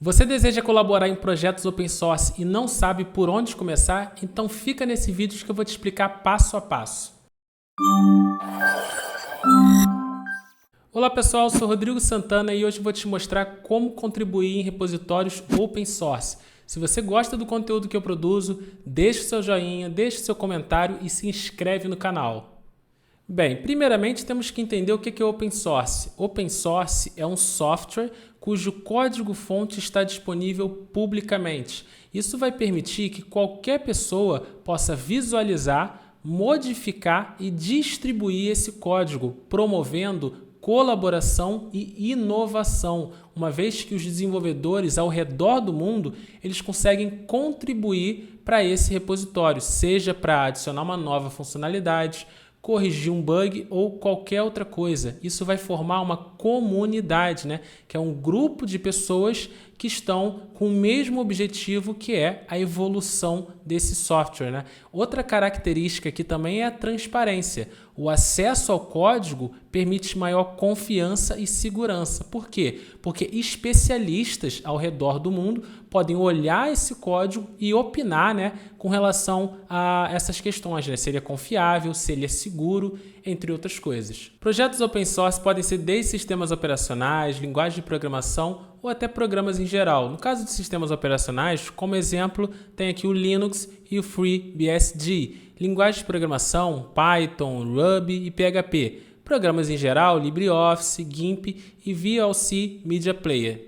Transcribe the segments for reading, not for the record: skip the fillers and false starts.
Você deseja colaborar em projetos open source e não sabe por onde começar? Então fica nesse vídeo que eu vou te explicar passo a passo. Olá pessoal, eu sou Rodrigo Santana e hoje eu vou te mostrar como contribuir em repositórios open source. Se você gosta do conteúdo que eu produzo, deixe o seu joinha, deixe o seu comentário e se inscreve no canal. Bem, primeiramente temos que entender o que é open source. Open source é um software cujo código-fonte está disponível publicamente. Isso vai permitir que qualquer pessoa possa visualizar, modificar e distribuir esse código, promovendo colaboração e inovação, uma vez que os desenvolvedores ao redor do mundo eles conseguem contribuir para esse repositório, seja para adicionar uma nova funcionalidade, corrigir um bug ou qualquer outra coisa. Isso vai formar uma comunidade, né? Que é um grupo de pessoas que estão com o mesmo objetivo, que é a evolução desse software, né? Outra característica aqui também é a transparência. O acesso ao código permite maior confiança e segurança. Por quê? Porque especialistas ao redor do mundo podem olhar esse código e opinar, né, com relação a essas questões, né? Se ele é confiável, se ele é seguro, entre outras coisas. Projetos open source podem ser desde sistemas operacionais, linguagem de programação ou até programas em geral. No caso de sistemas operacionais, como exemplo, tem aqui o Linux e o FreeBSD. Linguagem de programação, Python, Ruby e PHP. Programas em geral, LibreOffice, GIMP e VLC Media Player.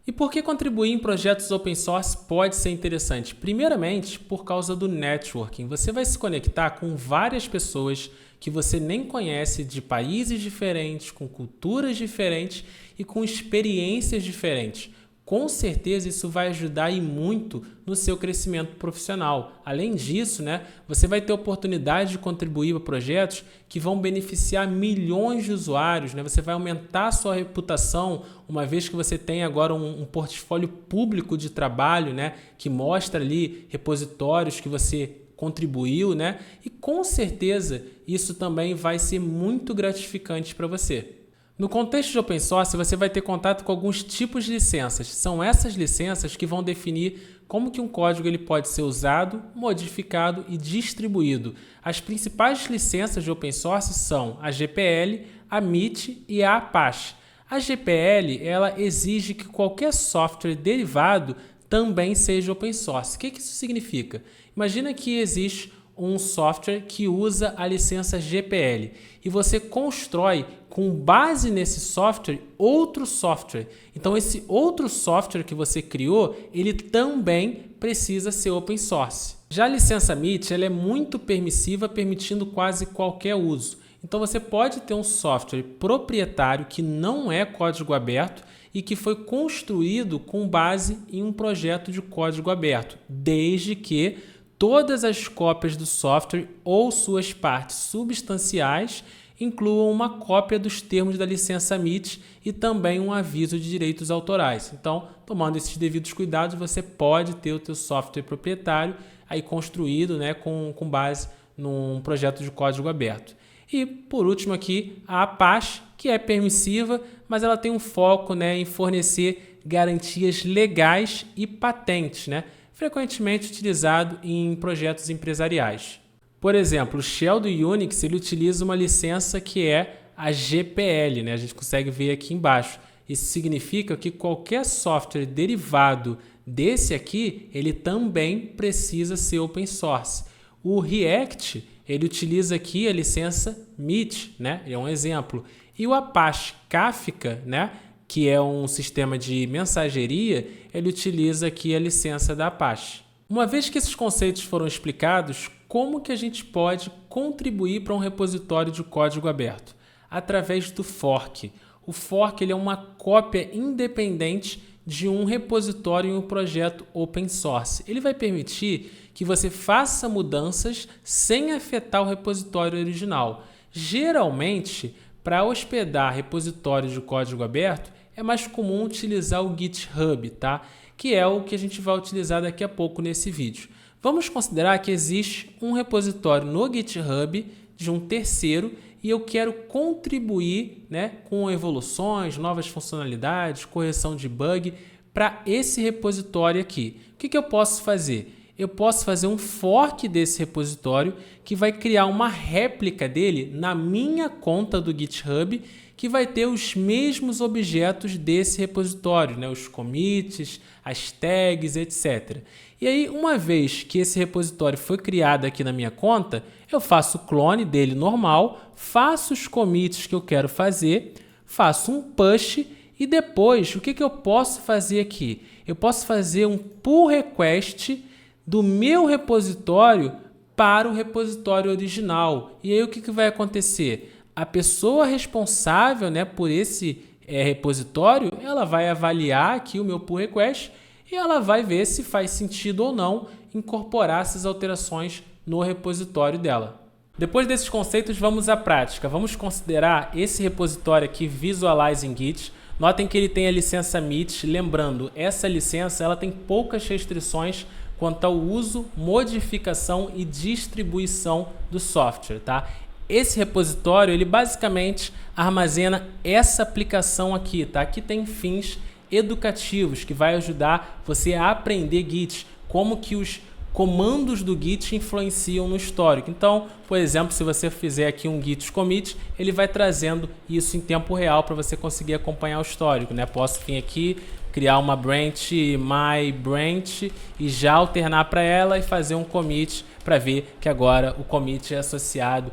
E por que contribuir em projetos open source pode ser interessante? Primeiramente, por causa do networking. Você vai se conectar com várias pessoas que você nem conhece, de países diferentes, com culturas diferentes e com experiências diferentes. Com certeza isso vai ajudar e muito no seu crescimento profissional. Além disso, né, você vai ter oportunidade de contribuir para projetos que vão beneficiar milhões de usuários, né? Você vai aumentar a sua reputação, uma vez que você tem agora um portfólio público de trabalho, né, que mostra ali repositórios que você contribuiu, né? E com certeza isso também vai ser muito gratificante para você. No contexto de open source, você vai ter contato com alguns tipos de licenças. São essas licenças que vão definir como que um código ele pode ser usado, modificado e distribuído. As principais licenças de open source são a GPL, a MIT e a Apache. A GPL ela exige que qualquer software derivado também seja open source. O que isso significa? Imagina que existe um software que usa a licença GPL e você constrói com base nesse software outro software. Então esse outro software que você criou, ele também precisa ser open source. Já a licença MIT ela é muito permissiva, permitindo quase qualquer uso. Então você pode ter um software proprietário que não é código aberto e que foi construído com base em um projeto de código aberto, desde que todas as cópias do software ou suas partes substanciais incluam uma cópia dos termos da licença MIT e também um aviso de direitos autorais. Então, tomando esses devidos cuidados, você pode ter o seu software proprietário aí construído, né, com base num projeto de código aberto. E, por último aqui, a Apache, que é permissiva, mas ela tem um foco, né, em fornecer garantias legais e patentes, né, frequentemente utilizado em projetos empresariais. Por exemplo, o Shell do Unix ele utiliza uma licença que é a GPL, né? A gente consegue ver aqui embaixo. Isso significa que qualquer software derivado desse aqui, ele também precisa ser open source. O React ele utiliza aqui a licença MIT, né? É um exemplo. E o Apache Kafka, né, que é um sistema de mensageria, ele utiliza aqui a licença da Apache. Uma vez que esses conceitos foram explicados, como que a gente pode contribuir para um repositório de código aberto? Através do fork. O fork ele é uma cópia independente de um repositório em um projeto open source. Ele vai permitir que você faça mudanças sem afetar o repositório original. Geralmente, para hospedar repositórios de código aberto, é mais comum utilizar o GitHub, tá? Que é o que a gente vai utilizar daqui a pouco nesse vídeo. Vamos considerar que existe um repositório no GitHub de um terceiro e eu quero contribuir, né, com evoluções, novas funcionalidades, correção de bug para esse repositório aqui. O que eu posso fazer? Eu posso fazer um fork desse repositório que vai criar uma réplica dele na minha conta do GitHub, que vai ter os mesmos objetos desse repositório, né? Os commits, as tags, etc. E aí, uma vez que esse repositório foi criado aqui na minha conta, eu faço o clone dele normal, faço os commits que eu quero fazer, faço um push e depois, o que eu posso fazer aqui? Eu posso fazer um pull request do meu repositório para o repositório original. E aí o que vai acontecer? A pessoa responsável, né, por esse repositório, ela vai avaliar aqui o meu pull request e ela vai ver se faz sentido ou não incorporar essas alterações no repositório dela. Depois desses conceitos, vamos à prática. Vamos considerar esse repositório aqui, Visualizing Git. Notem que ele tem a licença MIT. Lembrando, essa licença ela tem poucas restrições quanto ao uso, modificação e distribuição do software, tá? Esse repositório, ele basicamente armazena essa aplicação aqui, tá? Aqui tem fins educativos que vai ajudar você a aprender Git, como que os comandos do Git influenciam no histórico. Então, por exemplo, se você fizer aqui um Git commit, ele vai trazendo isso em tempo real para você conseguir acompanhar o histórico, né? Posso vir aqui, criar uma branch, my branch, e já alternar para ela e fazer um commit para ver que agora o commit é associado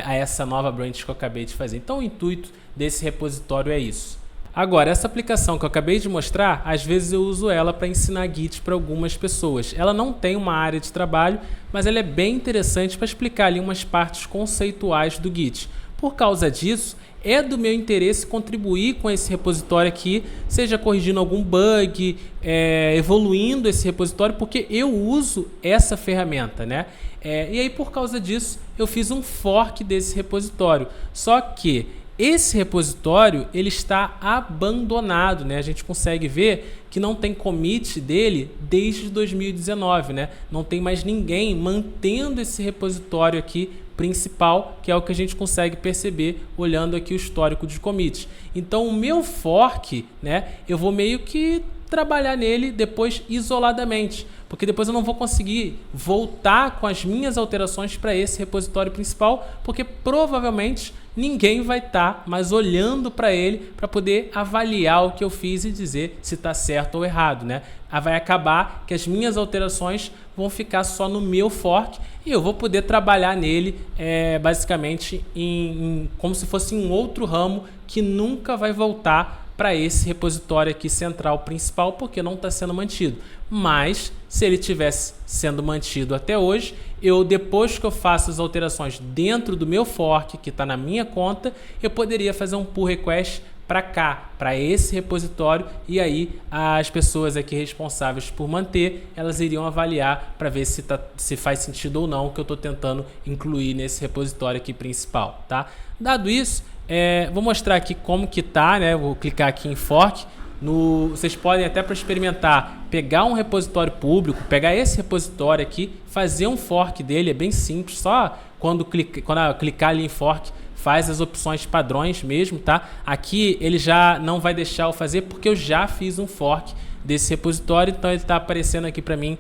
a essa nova branch que eu acabei de fazer. Então, o intuito desse repositório é isso. Agora, essa aplicação que eu acabei de mostrar, às vezes eu uso ela para ensinar Git para algumas pessoas. Ela não tem uma área de trabalho, mas ela é bem interessante para explicar ali umas partes conceituais do Git. Por causa disso, é do meu interesse contribuir com esse repositório aqui, seja corrigindo algum bug, evoluindo esse repositório, porque eu uso essa ferramenta, né? E aí, por causa disso, eu fiz um fork desse repositório. Só que esse repositório ele está abandonado, né? A gente consegue ver que não tem commit dele desde 2019, né? Não tem mais ninguém mantendo esse repositório aqui principal, que é o que a gente consegue perceber olhando aqui o histórico de commits. Então, o meu fork, né? Eu vou meio que trabalhar nele depois isoladamente, porque depois eu não vou conseguir voltar com as minhas alterações para esse repositório principal, porque provavelmente ninguém vai estar mais olhando para ele para poder avaliar o que eu fiz e dizer se está certo ou errado, né? Vai acabar que as minhas alterações vão ficar só no meu fork e eu vou poder trabalhar nele basicamente como se fosse um outro ramo que nunca vai voltar para esse repositório aqui central principal, porque não está sendo mantido. Mas, se ele tivesse sendo mantido até hoje, depois que eu faço as alterações dentro do meu fork, que está na minha conta, eu poderia fazer um pull request para cá, para esse repositório, e aí as pessoas aqui responsáveis por manter, elas iriam avaliar para ver se faz sentido ou não o que eu estou tentando incluir nesse repositório aqui principal, tá? Dado isso, vou mostrar aqui como que tá, né? Vou clicar aqui em fork. Vocês podem até para experimentar pegar um repositório público, pegar esse repositório aqui, fazer um fork dele, é bem simples, só quando clicar ali em fork, faz as opções padrões mesmo, tá? Aqui ele já não vai deixar eu fazer porque eu já fiz um fork desse repositório, então ele está aparecendo aqui para mim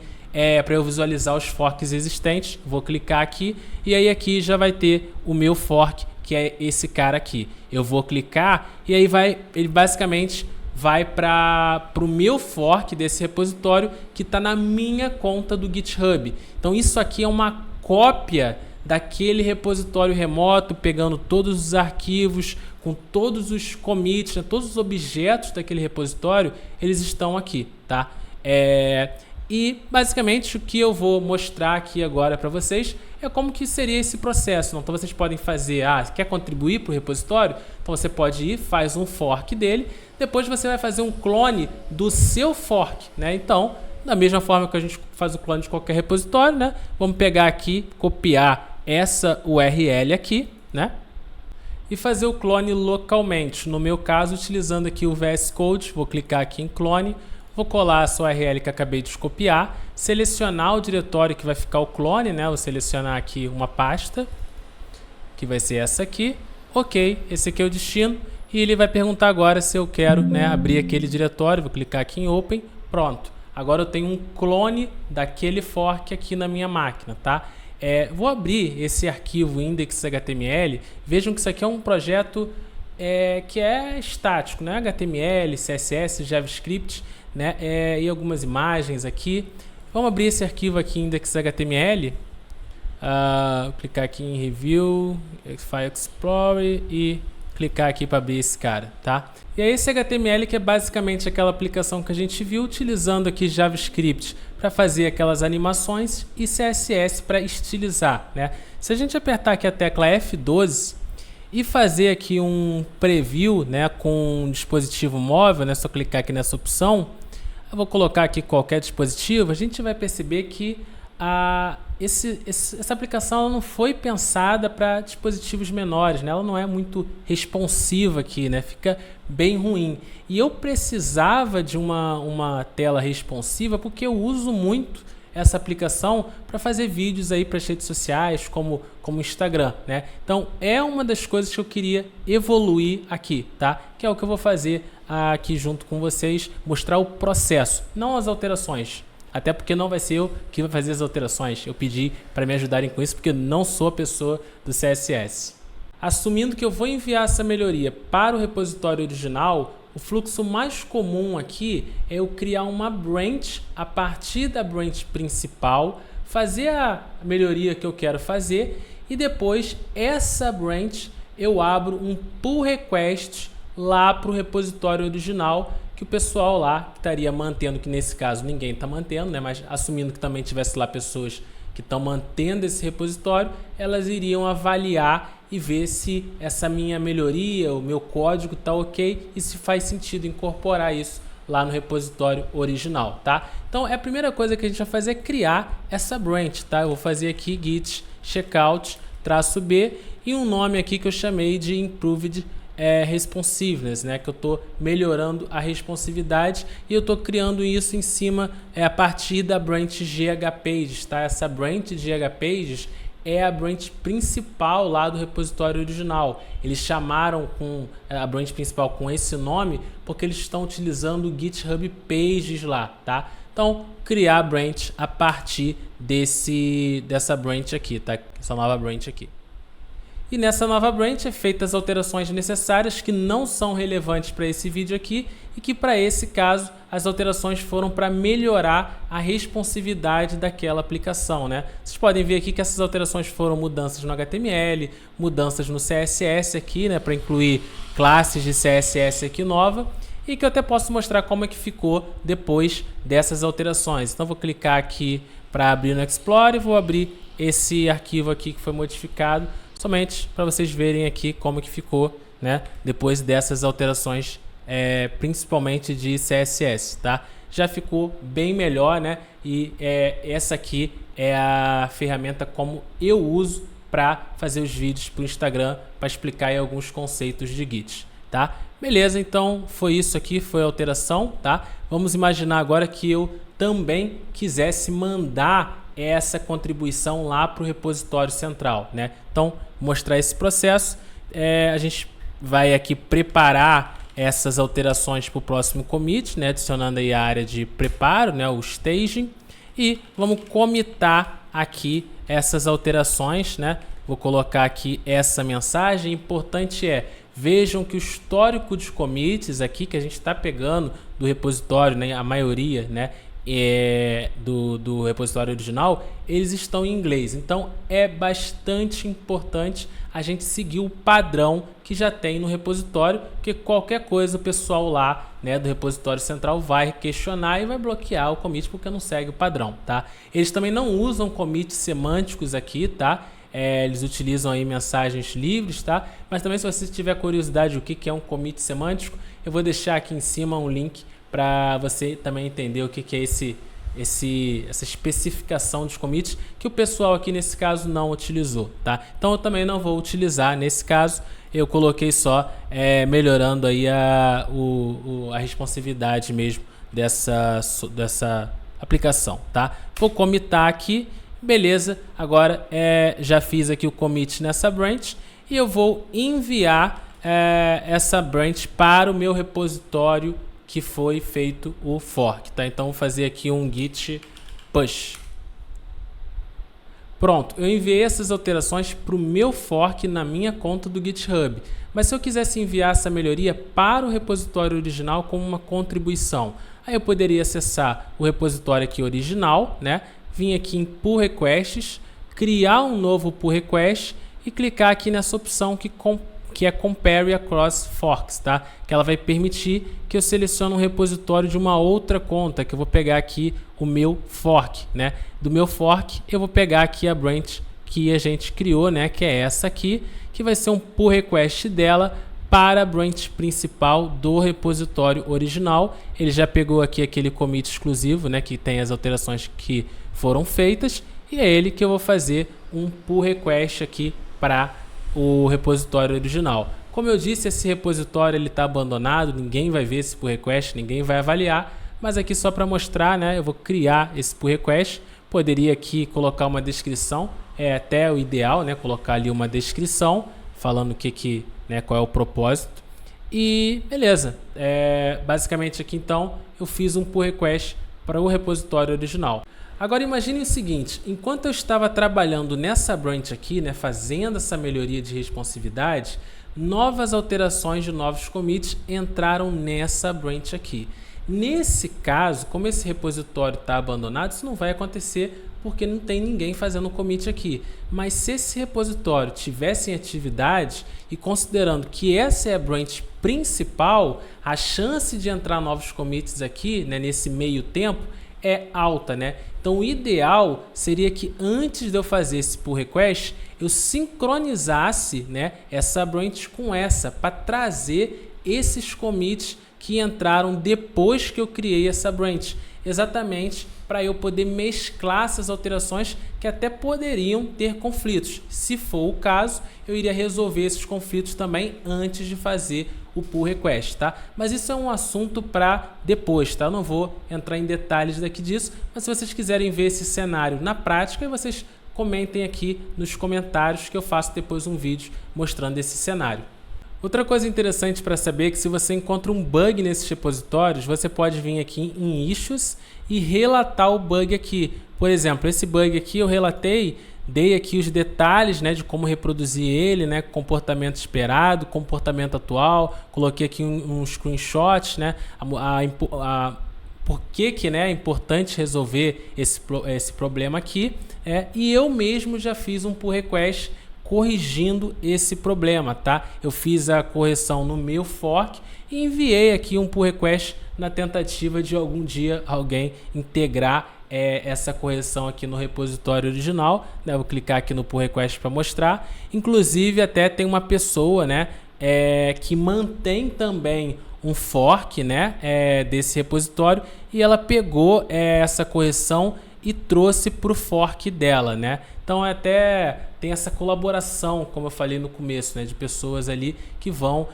para eu visualizar os forks existentes. Vou clicar aqui e aí aqui já vai ter o meu fork, que é esse cara aqui. Eu vou clicar e aí ele basicamente vai para o meu fork desse repositório que está na minha conta do GitHub. Então isso aqui é uma cópia daquele repositório remoto, pegando todos os arquivos, com todos os commits, né, todos os objetos daquele repositório, eles estão aqui, tá? E basicamente o que eu vou mostrar aqui agora para vocês é como que seria esse processo. Então vocês podem fazer, quer contribuir para o repositório? Então você pode ir, faz um fork dele, depois você vai fazer um clone do seu fork, né? Então, da mesma forma que a gente faz o clone de qualquer repositório, né? Vamos pegar aqui, copiar essa URL aqui, né? E fazer o clone localmente. No meu caso, utilizando aqui o VS Code, vou clicar aqui em clone, vou colar essa URL que acabei de copiar, selecionar o diretório que vai ficar o clone, né? Vou selecionar aqui uma pasta, que vai ser essa aqui. Ok, esse aqui é o destino. e ele vai perguntar agora se eu quero, né, abrir aquele diretório. Vou clicar aqui em Open, pronto. Agora eu tenho um clone daquele fork aqui na minha máquina, tá? Vou abrir esse arquivo index.html. Vejam que isso aqui é um projeto que é estático, né? HTML, CSS, JavaScript, né? E algumas imagens aqui. Vamos abrir esse arquivo aqui index.html. Vou clicar aqui em Review, File Explorer e clicar aqui para abrir esse cara, tá? E aí esse HTML que é basicamente aquela aplicação que a gente viu, utilizando aqui JavaScript para fazer aquelas animações e CSS para estilizar, né? Se a gente apertar aqui a tecla F12 e fazer aqui um preview, né, com um dispositivo móvel, né, só clicar aqui nessa opção, eu vou colocar aqui qualquer dispositivo, a gente vai perceber que essa aplicação ela não foi pensada para dispositivos menores, né? Ela não é muito responsiva aqui, né? Fica bem ruim. E eu precisava de uma tela responsiva porque eu uso muito essa aplicação para fazer vídeos aí para as redes sociais, como Instagram, né? Então é uma das coisas que eu queria evoluir aqui, tá? Que é o que eu vou fazer aqui junto com vocês, mostrar o processo, não as alterações. Até porque não vai ser eu que vai fazer as alterações. Eu pedi para me ajudarem com isso, porque não sou a pessoa do CSS. Assumindo que eu vou enviar essa melhoria para o repositório original, o fluxo mais comum aqui é eu criar uma branch a partir da branch principal, fazer a melhoria que eu quero fazer e depois essa branch eu abro um pull request lá para o repositório original, que o pessoal lá estaria mantendo, que nesse caso ninguém está mantendo, né? Mas assumindo que também tivesse lá pessoas que estão mantendo esse repositório, elas iriam avaliar e ver se essa minha melhoria, o meu código está ok e se faz sentido incorporar isso lá no repositório original, tá? Então a primeira coisa que a gente vai fazer é criar essa branch, tá? Eu vou fazer aqui git checkout -b e um nome aqui que eu chamei de improved responsiveness, né? Que eu estou melhorando a responsividade e eu estou criando isso em cima a partir da branch GHPages, tá? Essa branch GHPages é a branch principal lá do repositório original. Eles chamaram a branch principal com esse nome porque eles estão utilizando o GitHub Pages lá, tá? Então, criar a branch a partir dessa branch aqui, tá? Essa nova branch aqui. E nessa nova branch é feitas as alterações necessárias que não são relevantes para esse vídeo aqui e que para esse caso as alterações foram para melhorar a responsividade daquela aplicação, né? Vocês podem ver aqui que essas alterações foram mudanças no HTML, mudanças no CSS aqui, né, para incluir classes de CSS aqui nova e que eu até posso mostrar como é que ficou depois dessas alterações. Então vou clicar aqui para abrir no Explorer e vou abrir esse arquivo aqui que foi modificado, somente para vocês verem aqui como que ficou, né, depois dessas alterações, principalmente de CSS, tá? Já ficou bem melhor, né? E essa aqui é a ferramenta como eu uso para fazer os vídeos para o Instagram, para explicar aí alguns conceitos de Git, tá? Beleza, então foi isso aqui, foi a alteração, tá? Vamos imaginar agora que eu também quisesse mandar essa contribuição lá para o repositório central, né? Então, mostrar esse processo, a gente vai aqui preparar essas alterações para o próximo commit, né? Adicionando aí a área de preparo, né? O staging, e vamos commitar aqui essas alterações, né? Vou colocar aqui essa mensagem. Importante vejam que o histórico dos commits aqui que a gente está pegando do repositório, né? A maioria, né? Do repositório original, eles estão em inglês. Então é bastante importante a gente seguir o padrão que já tem no repositório, porque qualquer coisa o pessoal lá, né, do repositório central vai questionar e vai bloquear o commit porque não segue o padrão, tá? Eles também não usam commits semânticos aqui, tá? Eles utilizam aí mensagens livres, tá? Mas também, se você tiver curiosidade do que é um commit semântico, eu vou deixar aqui em cima um link para você também entender o que é essa especificação dos commits que o pessoal aqui nesse caso não utilizou, tá? Então eu também não vou utilizar nesse caso, eu coloquei só melhorando aí a responsividade mesmo dessa aplicação, tá? Vou commitar aqui, beleza, agora já fiz aqui o commit nessa branch e eu vou enviar essa branch para o meu repositório que foi feito o fork, tá? Então vou fazer aqui um git push. Pronto, eu enviei essas alterações para o meu fork na minha conta do GitHub. Mas se eu quisesse enviar essa melhoria para o repositório original como uma contribuição, aí eu poderia acessar o repositório aqui original, né? Vir aqui em pull requests, criar um novo pull request e clicar aqui nessa opção que é Compare Across Forks, tá? Que ela vai permitir que eu selecione um repositório de uma outra conta, que eu vou pegar aqui o meu fork, né? Do meu fork eu vou pegar aqui a branch que a gente criou, né? Que é essa aqui, que vai ser um pull request dela para a branch principal do repositório original. Ele já pegou aqui aquele commit exclusivo, né? Que tem as alterações que foram feitas, e é ele que eu vou fazer um pull request aqui para o repositório original. Como eu disse, esse repositório ele está abandonado, ninguém vai ver esse pull request, ninguém vai avaliar, mas aqui só para mostrar, né, eu vou criar esse pull request. Poderia aqui colocar uma descrição, é até o ideal, né, colocar ali uma descrição falando né, qual é o propósito. E beleza, basicamente aqui então eu fiz um pull request para o repositório original. Agora imagine o seguinte, enquanto eu estava trabalhando nessa branch aqui, né, fazendo essa melhoria de responsividade, novas alterações de novos commits entraram nessa branch aqui. Nesse caso, como esse repositório está abandonado, isso não vai acontecer porque não tem ninguém fazendo commit aqui. Mas se esse repositório tivesse em atividade e considerando que essa é a branch principal, a chance de entrar novos commits aqui, né, nesse meio tempo, é alta, né? Então o ideal seria que antes de eu fazer esse pull request, eu sincronizasse, né, essa branch com essa, para trazer esses commits que entraram depois que eu criei essa branch, exatamente para eu poder mesclar essas alterações que até poderiam ter conflitos. Se for o caso, eu iria resolver esses conflitos também antes de fazer o pull request, tá? Mas isso é um assunto para depois, tá? Eu não vou entrar em detalhes daqui disso, mas se vocês quiserem ver esse cenário na prática, vocês comentem aqui nos comentários que eu faço depois um vídeo mostrando esse cenário. Outra coisa interessante para saber é que se você encontra um bug nesses repositórios, você pode vir aqui em Issues e relatar o bug aqui. Por exemplo, esse bug aqui eu relatei, dei aqui os detalhes, né, de como reproduzir ele, né, comportamento esperado, comportamento atual, coloquei aqui um screenshot, né, por que, né, é importante resolver esse problema aqui, e eu mesmo já fiz um pull request corrigindo esse problema, tá? Eu fiz a correção no meu fork e enviei aqui um pull request na tentativa de algum dia alguém integrar essa correção aqui no repositório original, né? Eu vou clicar aqui no pull request para mostrar. Inclusive até tem uma pessoa, né, que mantém também um fork, né, desse repositório, e ela pegou essa correção e trouxe para o fork dela, né? Então até tem essa colaboração, como eu falei no começo, né, de pessoas ali que vão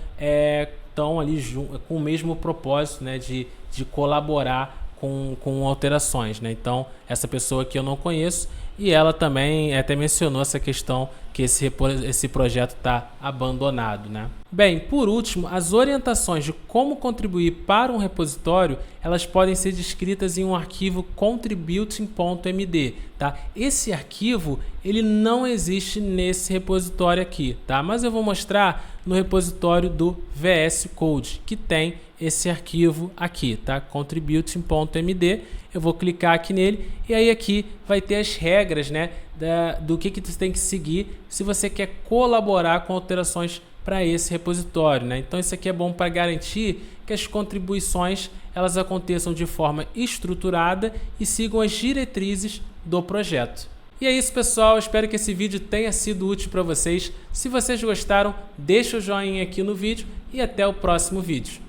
estão ali com o mesmo propósito, né, de colaborar com alterações, né? Então essa pessoa que eu não conheço, e ela também até mencionou essa questão que esse projeto está abandonado, né? Bem, por último, as orientações de como contribuir para um repositório, elas podem ser descritas em um arquivo contributing.md, tá? Esse arquivo, ele não existe nesse repositório aqui, tá? Mas eu vou mostrar no repositório do VS Code, que tem esse arquivo aqui, tá? Contributing.md. Eu vou clicar aqui nele e aí aqui vai ter as regras, né, do que você tem que seguir se você quer colaborar com alterações para esse repositório, né? Então isso aqui é bom para garantir que as contribuições elas aconteçam de forma estruturada e sigam as diretrizes do projeto. E é isso, pessoal, espero que esse vídeo tenha sido útil para vocês. Se vocês gostaram, deixa o joinha aqui no vídeo e até o próximo vídeo.